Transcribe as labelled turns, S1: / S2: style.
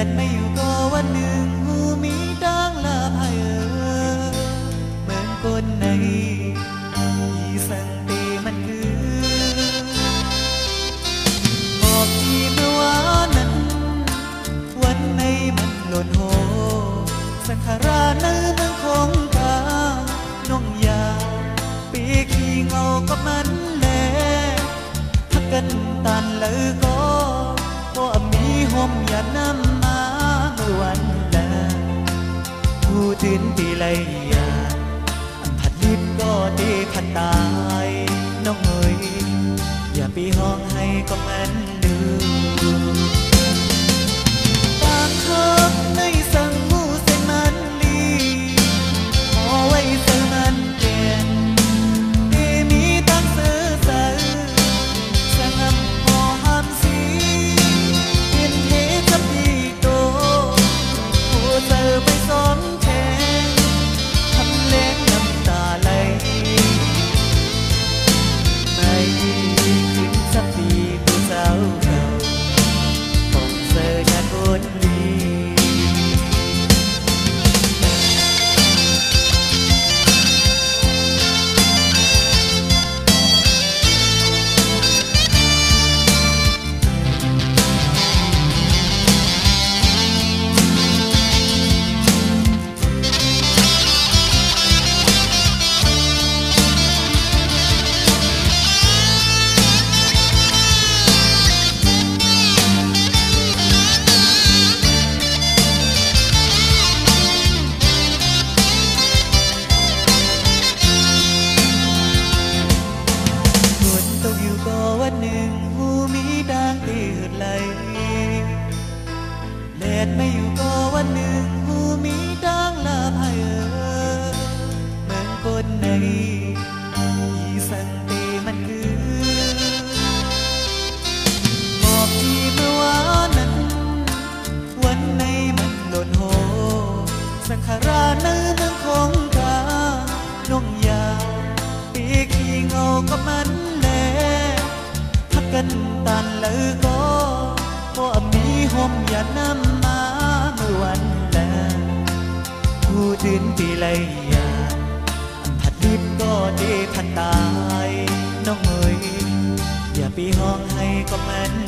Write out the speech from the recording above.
S1: นไม่อยู่ก็วันหนึ่งหูมีดังลาพายเหมือนคนในที่สังเตมันคือบอกที่เมื่อวานนั้นวันในมันหล่นโหสังขาราเนื้อเมืองของกาน้องยาปีขี้เงากับมันแลพักกันตันเลยก็มีห่มยาน้ำมาเมื่อวันละผู้ตื่นปีไรยาผัดลิบก็ดีพันตายน้องเอ๋ยอย่าไปห้องให้ก็มันดูตามเธอในสังหูเส้นมันลีขอไว้เส้นมันเด่นที่มีตั้งเสือใส่สงับพอห้ามสีไปซ้อมแทงทำเล็กน้ำตาไหลไม่คืนสักปีผู้สาวเก่าต้องเจอชาคนดีวันหนึ่งหูมีดังตีหืดไหลแดดไม่อยู่ก็วันหนึ่งหูมีดังลาพายเหมือนคนในที่สังเตมันคือบอกที่เมื่อวานนั้นวันในมันหล่นโหสังขาราเนื้อเมืองของกาน้องยาปีขี้เงากับมันแลกันตันเลยก็มีห่มยาน้ำมาเมื่อวันละผู้ตื่นปีไรยาผัดลิบก็ดีพันตายน้องเอ๋ยอย่าไปห้องให้ก็มัน